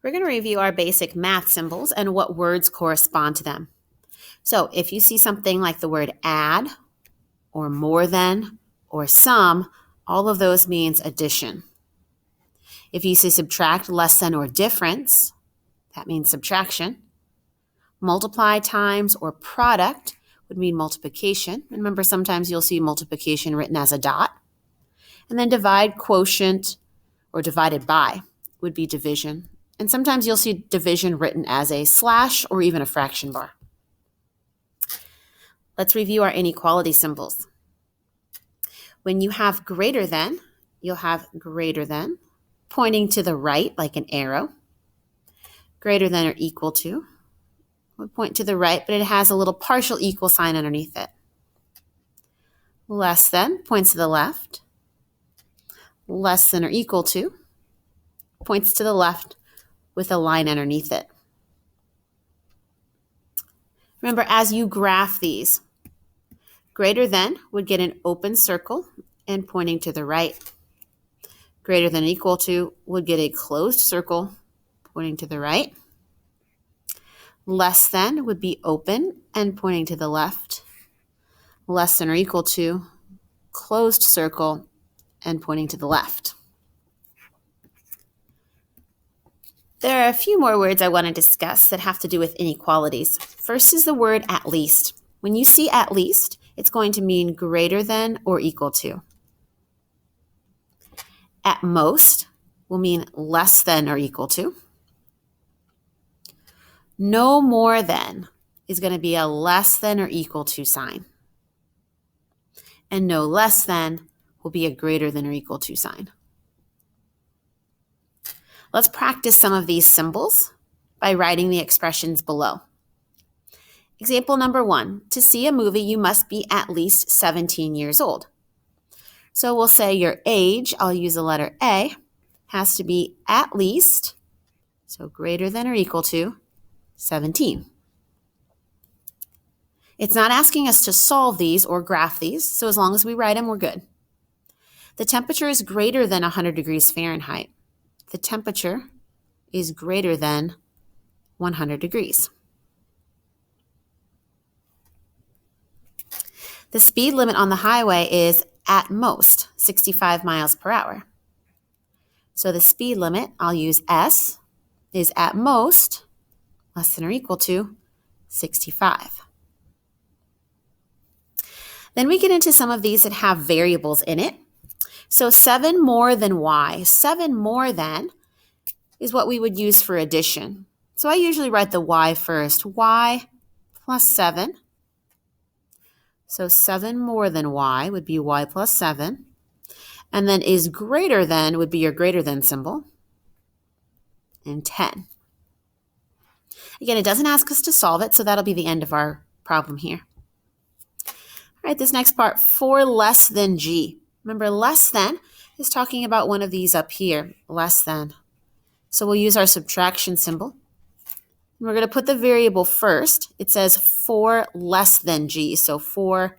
We're going to review our basic math symbols and what words correspond to them. So if you see something like the word add, or more than, or sum, all of those means addition. If you see subtract, less than, or difference, that means subtraction. Multiply, times, or product would mean multiplication. Remember, sometimes you'll see multiplication written as a dot. And then divide, quotient, or divided by would be division. And sometimes you'll see division written as a slash or even a fraction bar. Let's review our inequality symbols. When you have greater than, you'll have greater than, pointing to the right like an arrow. Greater than or equal to would point to the right, but it has a little partial equal sign underneath it. Less than points to the left. Less than or equal to points to the left with a line underneath it. Remember, as you graph these, greater than would get an open circle and pointing to the right. Greater than or equal to would get a closed circle pointing to the right. Less than would be open and pointing to the left. Less than or equal to, closed circle and pointing to the left. There are a few more words I want to discuss that have to do with inequalities. First is the word at least. When you see at least, it's going to mean greater than or equal to. At most will mean less than or equal to. No more than is going to be a less than or equal to sign. And no less than will be a greater than or equal to sign. Let's practice some of these symbols by writing the expressions below. Example number 1, to see a movie, you must be at least 17 years old. So we'll say your age, I'll use the letter A, has to be at least, so greater than or equal to, 17. It's not asking us to solve these or graph these, so as long as we write them, we're good. The temperature is greater than 100 degrees Fahrenheit. The temperature is greater than 100 degrees. The speed limit on the highway is at most 65 miles per hour. So the speed limit, I'll use S, is at most less than or equal to 65. Then we get into some of these that have variables in it. So 7 more than Y. 7 more than is what we would use for addition. So I usually write the Y first. Y plus 7. So 7 more than Y would be Y plus 7. And then is greater than would be your greater than symbol. And 10. Again, it doesn't ask us to solve it, so that'll be the end of our problem here. All right, this next part, 4 less than G. Remember, less than is talking about one of these up here, less than. So we'll use our subtraction symbol. And we're going to put the variable first. It says 4 less than G, so 4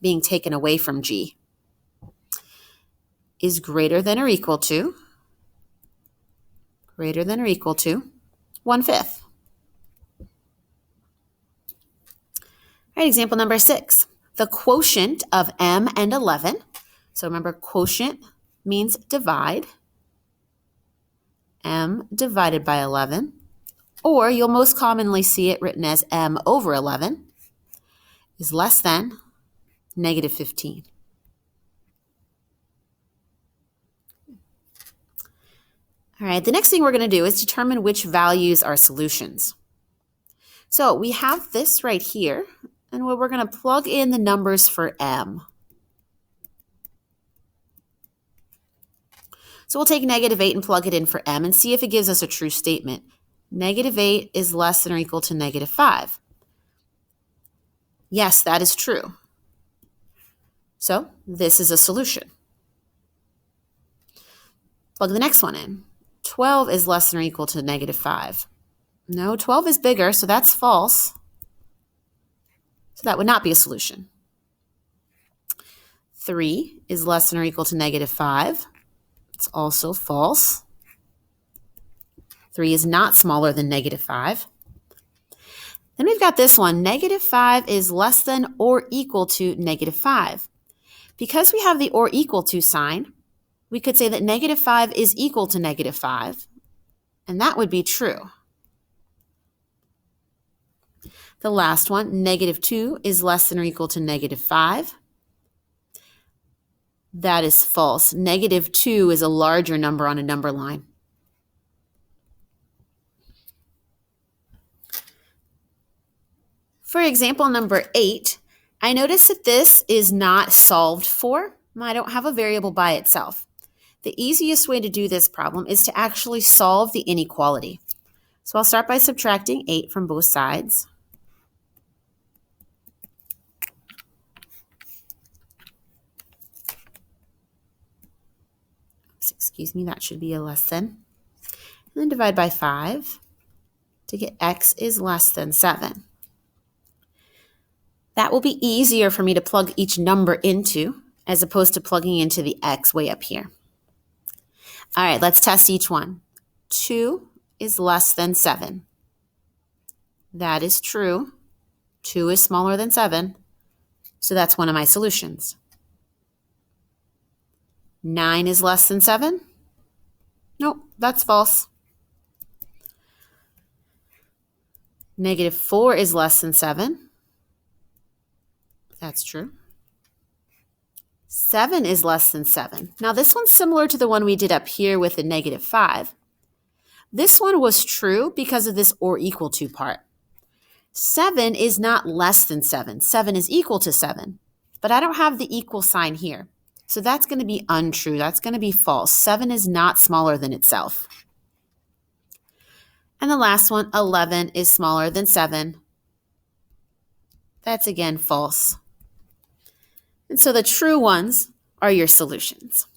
being taken away from G. Is greater than or equal to, 1/5. All right, example number 6. The quotient of M and 11. So remember, quotient means divide. M divided by 11. Or you'll most commonly see it written as M over 11 is less than -15. All right, the next thing we're going to do is determine which values are solutions. So we have this right here, and we're going to plug in the numbers for M. So we'll take -8 and plug it in for M and see if it gives us a true statement. -8 is less than or equal to -5. Yes, that is true. So this is a solution. Plug the next one in. 12 is less than or equal to -5. No, 12 is bigger, so that's false. So that would not be a solution. 3 is less than or equal to -5. It's also false. 3 is not smaller than negative 5. Then we've got this one. Negative 5 is less than or equal to negative 5. Because we have the or equal to sign, we could say that negative 5 is equal to negative 5, and that would be true. The last one, negative 2 is less than or equal to negative 5. That is false. Negative 2 is a larger number on a number line. For example number 8, I notice that this is not solved for. I don't have a variable by itself. The easiest way to do this problem is to actually solve the inequality. So I'll start by subtracting 8 from both sides. Excuse me, that should be a less than. And then divide by 5 to get x is less than 7. That will be easier for me to plug each number into as opposed to plugging into the x way up here. All right, let's test each one. 2 is less than 7. That is true. 2 is smaller than 7, so that's one of my solutions. 9 is less than 7. Nope, that's false. Negative 4 is less than 7. That's true. 7 is less than 7. Now this one's similar to the one we did up here with the negative 5. This one was true because of this or equal to part. 7 is not less than 7. 7 is equal to 7. But I don't have the equal sign here. So that's going to be untrue. That's going to be false. 7 is not smaller than itself. And the last one, 11 is smaller than 7. That's again false. And so the true ones are your solutions.